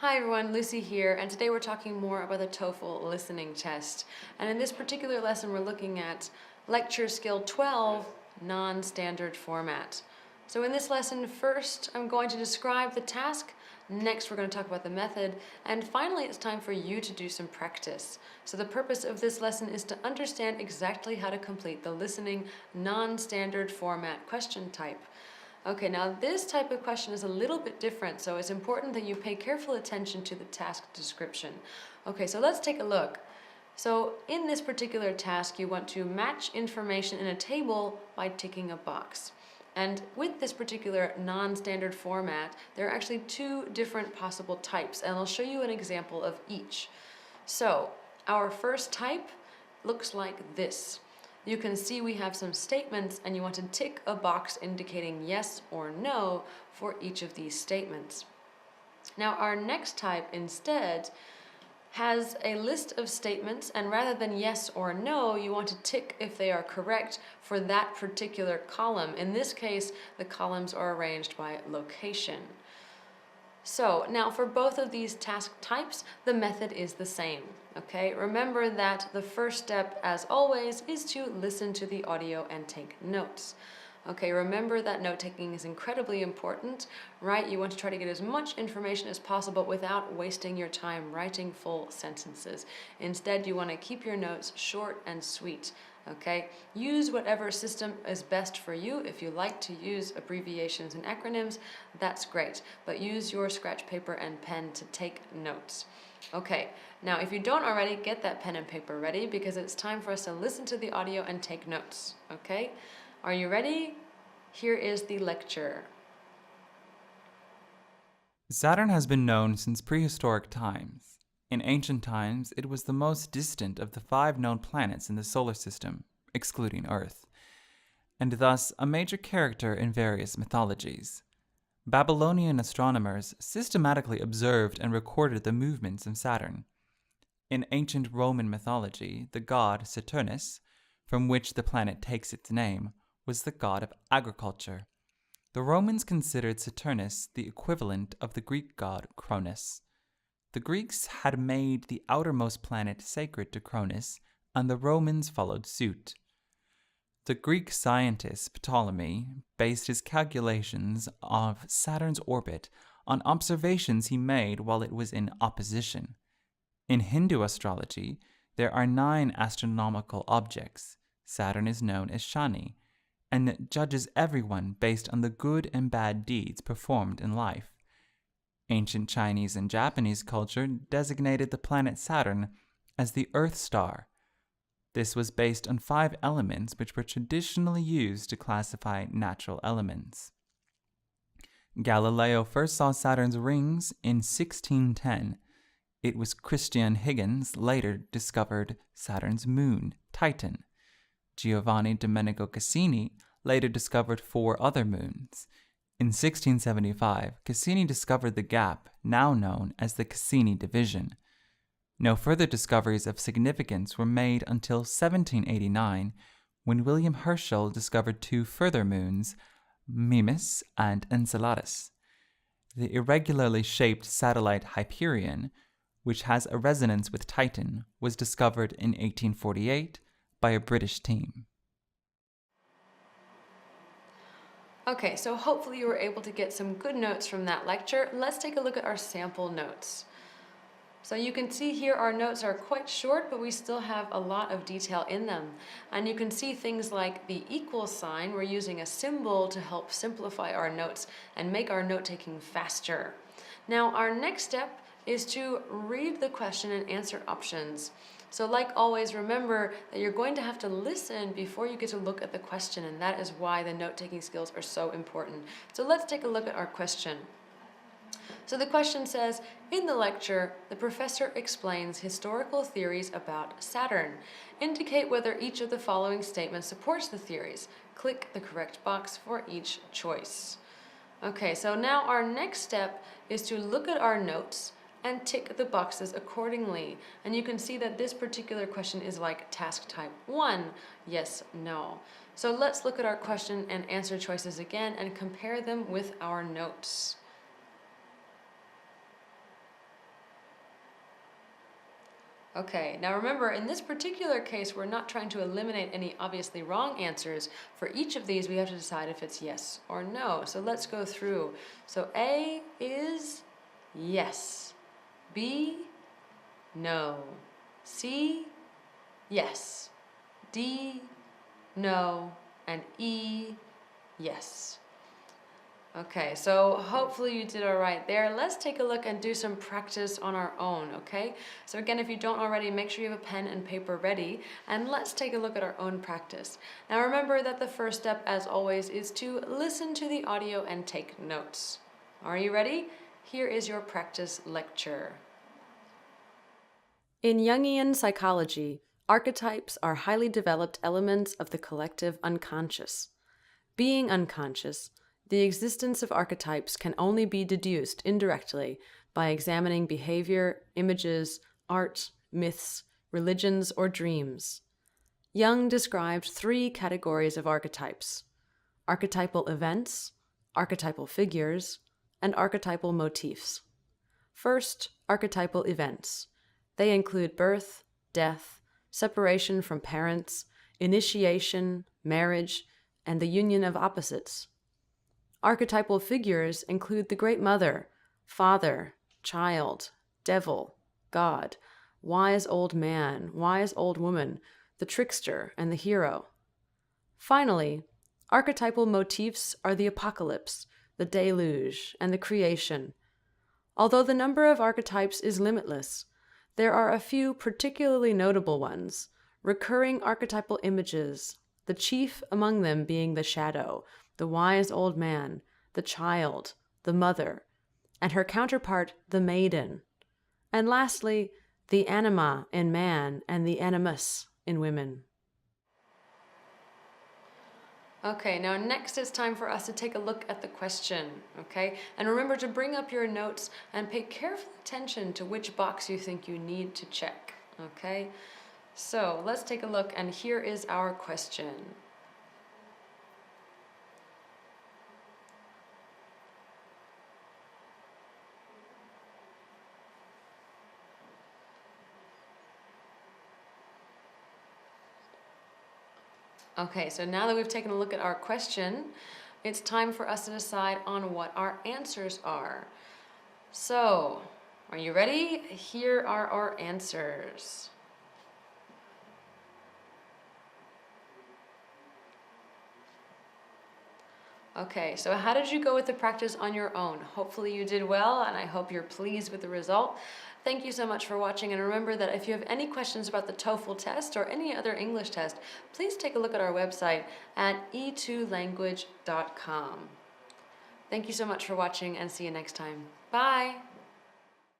Hi everyone, Lucy here, and today we're talking more about the TOEFL listening test. And in this particular lesson, we're looking at lecture skill 12, non-standard format. So in this lesson, first I'm going to describe the task, next we're going to talk about the method, and finally it's time for you to do some practice. So the purpose of this lesson is to understand exactly how to complete the listening non-standard format question type. Okay, now this type of question is a little bit different, so it's important that you pay careful attention to the task description. Okay, so let's take a look. So in this particular task, you want to match information in a table by ticking a box. And with this particular non-standard format, there are actually two different possible types, and I'll show you an example of each. So our first type looks like this. You can see we have some statements and you want to tick a box indicating yes or no for each of these statements. Now our next type instead has a list of statements, and rather than yes or no, you want to tick if they are correct for that particular column. In this case, the columns are arranged by location. So now for both of these task types, the method is the same, okay? Remember that the first step, as always, is to listen to the audio and take notes. Okay, remember that note-taking is incredibly important, right? You want to try to get as much information as possible without wasting your time writing full sentences. Instead, you want to keep your notes short and sweet. Okay, use whatever system is best for you. If you like to use abbreviations and acronyms, that's great, but use your scratch paper and pen to take notes. Okay, now if you don't already, get that pen and paper ready because it's time for us to listen to the audio and take notes. Okay, are you ready? Here is the lecture. Saturn has been known since prehistoric times. In ancient times, it was the most distant of the 5 known planets in the solar system, excluding Earth, and thus a major character in various mythologies. Babylonian astronomers systematically observed and recorded the movements of Saturn. In ancient Roman mythology, the god Saturnus, from which the planet takes its name, was the god of agriculture. The Romans considered Saturnus the equivalent of the Greek god Cronus. The Greeks had made the outermost planet sacred to Cronus, and the Romans followed suit. The Greek scientist Ptolemy based his calculations of Saturn's orbit on observations he made while it was in opposition. In Hindu astrology, there are 9 astronomical objects. Saturn is known as Shani, and judges everyone based on the good and bad deeds performed in life. Ancient Chinese and Japanese culture designated the planet Saturn as the Earth star. This was based on 5 elements which were traditionally used to classify natural elements. Galileo first saw Saturn's rings in 1610. It was Christian Huygens later discovered Saturn's moon, Titan. Giovanni Domenico Cassini later discovered 4 other moons. In 1675, Cassini discovered the gap, now known as the Cassini division. No further discoveries of significance were made until 1789, when William Herschel discovered 2 further moons, Mimas and Enceladus. The irregularly shaped satellite Hyperion, which has a resonance with Titan, was discovered in 1848 by a British team. Okay, so hopefully you were able to get some good notes from that lecture. Let's take a look at our sample notes. So you can see here our notes are quite short, but we still have a lot of detail in them. And you can see things like the equal sign. We're using a symbol to help simplify our notes and make our note-taking faster. Now our next step is to read the question and answer options. So like always, remember that you're going to have to listen before you get to look at the question, and that is why the note-taking skills are so important. So let's take a look at our question. So the question says, in the lecture, the professor explains historical theories about Saturn. Indicate whether each of the following statements supports the theories. Click the correct box for each choice. Okay, so now our next step is to look at our notes and tick the boxes accordingly. And you can see that this particular question is like task type 1, yes, no. So let's look at our question and answer choices again and compare them with our notes. Okay, now remember, in this particular case, we're not trying to eliminate any obviously wrong answers. For each of these, we have to decide if it's yes or no. So let's go through. So A is yes. B, no. C, yes. D, no. And E, yes. Okay, so hopefully you did all right there. Let's take a look and do some practice on our own, okay? So again, if you don't already, make sure you have a pen and paper ready, and let's take a look at our own practice. Now remember that the first step, as always, is to listen to the audio and take notes. Are you ready? Here is your practice lecture. In Jungian psychology, archetypes are highly developed elements of the collective unconscious. Being unconscious, the existence of archetypes can only be deduced indirectly by examining behavior, images, art, myths, religions, or dreams. Jung described 3 categories of archetypes: archetypal events, archetypal figures, and archetypal motifs. First, archetypal events. They include birth, death, separation from parents, initiation, marriage, and the union of opposites. Archetypal figures include the Great Mother, Father, Child, Devil, God, Wise Old Man, Wise Old Woman, the Trickster, and the Hero. Finally, archetypal motifs are the Apocalypse, the Deluge, and the Creation. Although the number of archetypes is limitless, there are a few particularly notable ones, recurring archetypal images, the chief among them being the shadow, the wise old man, the child, the mother, and her counterpart, the maiden. And lastly, the anima in man and the animus in women. Okay, now next it's time for us to take a look at the question, okay? And remember to bring up your notes and pay careful attention to which box you think you need to check, okay? So let's take a look, and here is our question. Okay, so now that we've taken a look at our question, it's time for us to decide on what our answers are. So, are you ready? Here are our answers. Okay, so how did you go with the practice on your own? Hopefully you did well, and I hope you're pleased with the result. Thank you so much for watching, and remember that if you have any questions about the TOEFL test or any other English test, please take a look at our website at e2language.com. Thank you so much for watching, and see you next time. Bye!